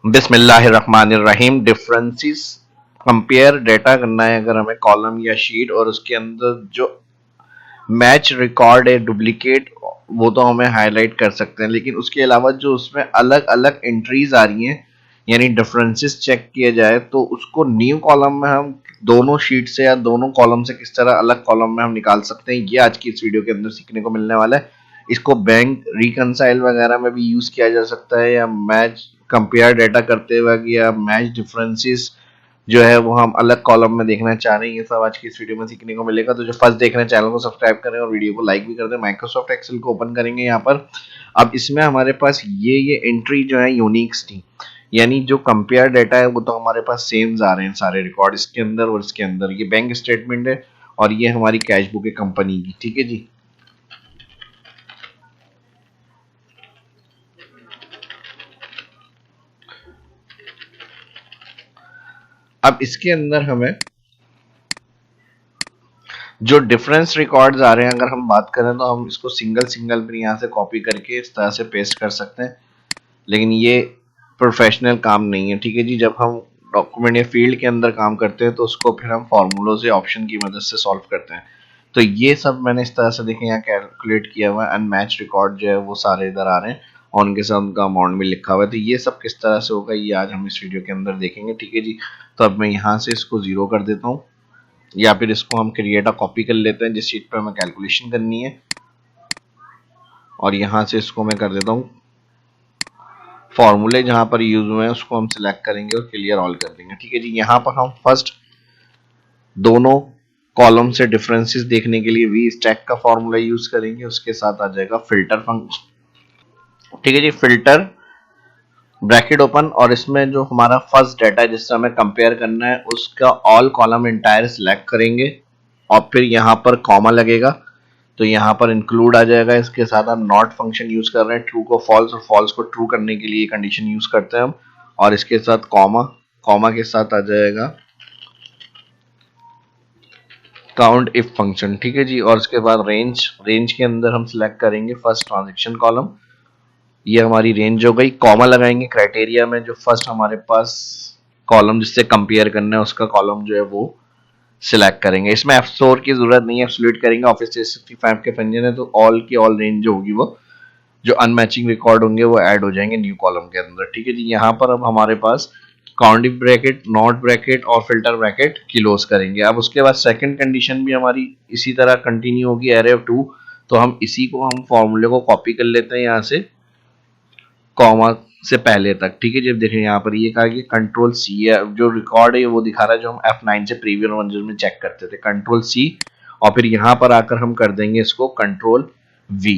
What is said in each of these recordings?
बिस्मिल्लाहिर्रहमानिर्रहीम। Differences compare data करना है अगर हमें कॉलम या शीट, और उसके अंदर जो मैच रिकॉर्ड है डुप्लीकेट, वो तो हमें हाईलाइट कर सकते हैं, लेकिन उसके अलावा जो उसमें अलग अलग एंट्रीज आ रही हैं यानी डिफरेंसेस चेक किया जाए तो उसको न्यू कॉलम में हम दोनों शीट से या दोनों कॉलम से किस तरह अलग कॉलम में हम निकाल सकते हैं, ये आज की इस वीडियो के अंदर सीखने को मिलने वाला है। इसको बैंक रिकनसाइल वगैरह में भी यूज किया जा सकता है, या मैच कंपेयर डेटा करते वक्त, या मैच डिफरेंसेस जो है वो हम अलग कॉलम में देखना चाह रहे हैं। ये सब आज की इस वीडियो में सीखने को मिलेगा। तो जो फर्स्ट देख रहे हैं चैनल को सब्सक्राइब करें और वीडियो को लाइक भी कर दें। माइक्रोसॉफ्ट एक्सेल को ओपन करेंगे यहाँ पर। अब इसमें हमारे पास ये एंट्री जो है यूनिक्स थी, यानी जो कंपेयर डेटा है वो तो हमारे पास सेम आ रहे हैं सारे रिकॉर्ड इसके अंदर, और इसके अंदर ये बैंक स्टेटमेंट है और ये हमारी कैश बुक है कंपनी की। ठीक है जी। अब इसके अंदर हमें जो डिफरेंस रिकॉर्ड्स आ रहे हैं, अगर हम बात करें तो हम इसको सिंगल सिंगल भी यहाँ से कॉपी करके इस तरह से पेस्ट कर सकते हैं, लेकिन ये प्रोफेशनल काम नहीं है। ठीक है जी। जब हम डॉक्यूमेंट या फील्ड के अंदर काम करते हैं तो उसको फिर हम फॉर्मूलों से ऑप्शन की मदद से सॉल्व करते हैं। तो ये सब मैंने इस तरह से देखें यहाँ कैलकुलेट किया हुआ है। अनमैच रिकॉर्ड जो है वो सारे इधर आ रहे हैं और उनके साथ उनका अमाउंट भी लिखा हुआ है। तो ये सब किस तरह से होगा ये आज हम इस वीडियो के अंदर देखेंगे। ठीक है जी। तो अब मैं यहाँ से इसको 0 कर देता हूँ, या फिर इसको हम क्रिएट अ कॉपी कर लेते हैं जिस शीट पर हमें कैलकुलेशन करनी है, और यहाँ से इसको मैं कर देता हूँ फॉर्मूले जहां पर यूज हुए हैं उसको हम सिलेक्ट करेंगे और क्लियर ऑल कर देंगे। ठीक है जी। यहाँ पर हम फर्स्ट दोनों कॉलम से डिफरेंसेस देखने के लिए वी स्टैक का फॉर्मूला यूज करेंगे, उसके साथ आ जाएगा फिल्टर फंक्शन। ठीक है जी। फिल्टर ब्रैकेट ओपन, और इसमें जो हमारा फर्स्ट डाटा है जिससे हमें कंपेयर करना है उसका ऑल कॉलम इंटायर सिलेक्ट करेंगे, और फिर यहाँ पर कॉमा लगेगा तो यहाँ पर इंक्लूड आ जाएगा। इसके साथ हम नॉट फंक्शन यूज कर रहे हैं, ट्रू को फॉल्स और फॉल्स को ट्रू करने के लिए कंडीशन यूज करते हैं हम, और इसके साथ कॉमा, कॉमा के साथ आ जाएगा काउंट इफ फंक्शन। ठीक है जी। और उसके बाद रेंज, रेंज के अंदर हम सिलेक्ट करेंगे फर्स्ट ट्रांजेक्शन कॉलम, ये हमारी रेंज हो गई। कॉमा लगाएंगे क्राइटेरिया में, जो फर्स्ट हमारे पास कॉलम जिससे कंपेयर करना है उसका कॉलम जो है वो सिलेक्ट करेंगे। इसमें F4 की जरूरत नहीं है, एब्सोल्यूट करेंगे। ऑफिस 365 के पंजन है तो ऑल की ऑल रेंज जो होगी वो जो अनमैचिंग रिकॉर्ड होंगे वो ऐड हो जाएंगे न्यू कॉलम के अंदर। ठीक है जी। यहाँ पर अब हमारे पास count if bracket, not bracket और फिल्टर ब्रैकेट क्लोज करेंगे। अब उसके बाद सेकंड कंडीशन भी हमारी इसी तरह कंटिन्यू होगी, एरे ऑफ 2। तो हम इसी को हम फॉर्मूले को कॉपी कर लेते हैं यहाँ से कॉमा से पहले तक। ठीक है। जब देखें यहाँ पर ये कहा कि कंट्रोल सी है, जो रिकॉर्ड है वो दिखा रहा है जो हम F9 से प्रीवियस वर्जन में चेक करते थे, कंट्रोल सी, और फिर यहाँ पर आकर हम कर देंगे इसको कंट्रोल वी।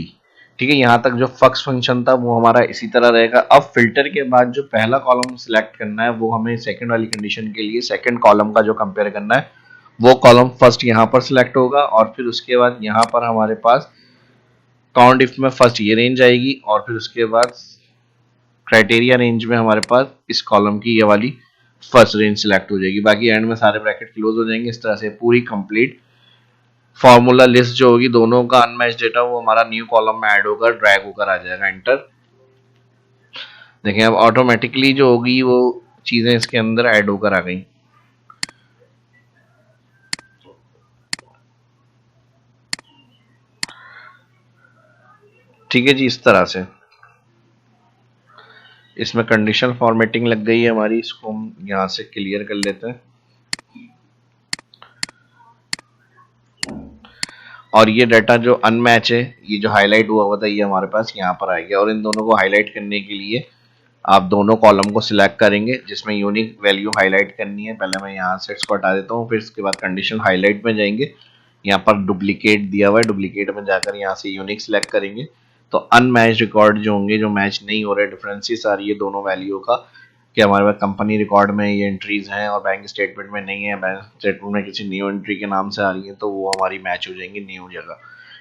ठीक है। यहाँ तक जो फक्स फंक्शन था वो हमारा इसी तरह रहेगा। अब फिल्टर के बाद जो पहला कॉलम सिलेक्ट करना है वो हमें सेकंड वाली कंडीशन के लिए सेकंड कॉलम का जो कंपेयर करना है वो कॉलम फर्स्ट यहाँ पर सिलेक्ट होगा, और फिर उसके बाद यहाँ पर हमारे पास काउंट इफ में फर्स्ट ये रेंज आएगी, और फिर उसके बाद क्राइटेरिया रेंज में हमारे पास इस कॉलम की ये वाली फर्स्ट रेंज सिलेक्ट हो जाएगी। बाकी एंड में सारे ब्रैकेट क्लोज हो जाएंगे। इस तरह से पूरी कंप्लीट फॉर्मूला लिस्ट जो होगी दोनों का अनमैच डेटा वो हमारा न्यू कॉलम में ऐड होकर ड्रैग होकर आ जाएगा। एंटर देखें, अब ऑटोमेटिकली जो होगी वो चीजें इसके अंदर ऐड होकर आ गई। ठीक है जी। इस तरह से इसमें कंडीशन फॉर्मेटिंग लग गई है हमारी, इसको हम यहां से क्लियर कर लेते हैं। और ये डाटा जो अनमैच है, ये जो हाईलाइट हुआ था ये हमारे पास यहाँ पर आ गया। और इन दोनों को हाईलाइट करने के लिए आप दोनों कॉलम को सिलेक्ट करेंगे जिसमें यूनिक वैल्यू हाईलाइट करनी है। पहले मैं यहाँ से इसको हटा देता हूँ, फिर इसके बाद कंडीशन हाईलाइट में जाएंगे, यहाँ पर डुप्लीकेट दिया हुआ है, डुप्लीकेट में जाकर यहाँ से यूनिक सिलेक्ट करेंगे। तो अनमैच रिकॉर्ड जो होंगे, जो मैच नहीं हो रहे, डिफरेंसेस आ रही है दोनों वैल्यू का कि हमारे पास कंपनी रिकॉर्ड में ये एंट्रीज हैं और बैंक स्टेटमेंट में नहीं है, बैंक स्टेटमेंट में किसी न्यू एंट्री के नाम से आ रही है, तो वो हमारी मैच हो जाएंगी न्यू जगह।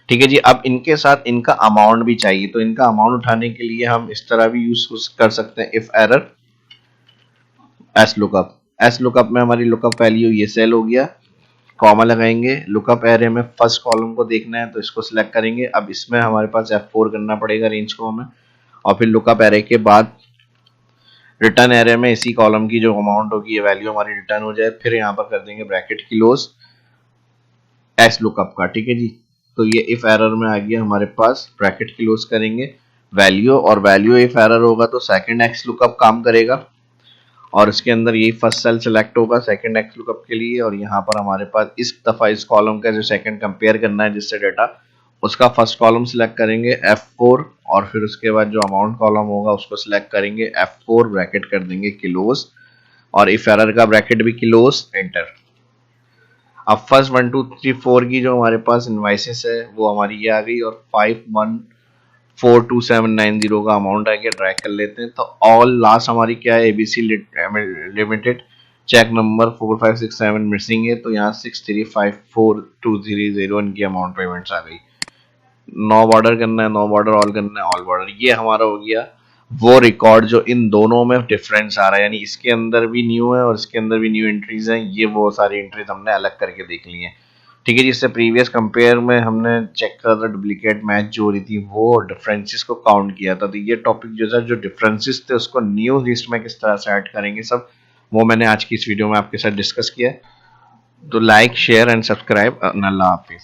ठीक है जी। अब इनके साथ इनका अमाउंट भी चाहिए, तो इनका अमाउंट उठाने के लिए हम इस तरह भी यूज कर सकते हैं, if error S lookup. S lookup में हमारी लुकअप वैल्यू ये सेल हो गया, कॉमा लगाएंगे। लुकअप एरे में फर्स्ट कॉलम को देखना है तो इसको सिलेक्ट करेंगे। अब इसमें हमारे पास F4 करना पड़ेगा रेंज को हमें, और फिर लुकअप एरे के बाद रिटर्न एरे में इसी कॉलम की जो अमाउंट होगी ये वैल्यू हमारी रिटर्न हो जाए। फिर यहाँ पर कर देंगे ब्रैकेट क्लोज एस लुकअप का, ठीक है जी। तो ये इफ एरर में आ गया हमारे पास, ब्रैकेट क्लोज करेंगे वैल्यू, और वैल्यू इफ एरर होगा तो सेकंड एक्स लुकअप काम करेगा, और इसके अंदर यही फर्स्ट सेल सेलेक्ट होगा सेकंड एक्स लुकअप के लिए। और यहाँ पर हमारे पास इस दफा इस कॉलम का जो सेकंड कंपेयर करना है जिससे डेटा, उसका फर्स्ट कॉलम सिलेक्ट करेंगे F4, और फिर उसके बाद जो अमाउंट कॉलम होगा उसको सिलेक्ट करेंगे F4, ब्रैकेट कर देंगे क्लोज, और इफ एरर का ब्रैकेट भी क्लोज, एंटर। अब फर्स्ट 1 2 3 4 की जो हमारे पास इनवाइसेस है वो हमारी ये आ गई, और 5142,790 का अमाउंट आ गया। ट्रैक कर लेते हैं तो ऑल लास्ट हमारी क्या है, ABC limited cheque number 4567 missing है, तो यहाँ 6354230 इनकी अमाउंट पेमेंट्स आ गई। नो बॉर्डर करना है, नो बॉर्डर, ऑल करना है, ऑल बॉर्डर। ये हमारा हो गया वो रिकॉर्ड जो इन दोनों में डिफरेंस आ रहा है, यानी इसके अंदर भी न्यू है और इसके अंदर भी न्यू एंट्रीज हैं। ये वो सारी एंट्रीज हमने अलग करके देख ली हैं, ठीक है। जिससे प्रीवियस कंपेयर में हमने चेक करा था डुप्लीकेट मैच जो हो रही थी, वो डिफरेंसेस को काउंट किया था। तो ये टॉपिक जो था, जो डिफरेंसेस थे उसको न्यू लिस्ट में किस तरह से ऐड करेंगे सब, वो मैंने आज की इस वीडियो में आपके साथ डिस्कस किया है। तो like share and subscribe. Allah Hafiz.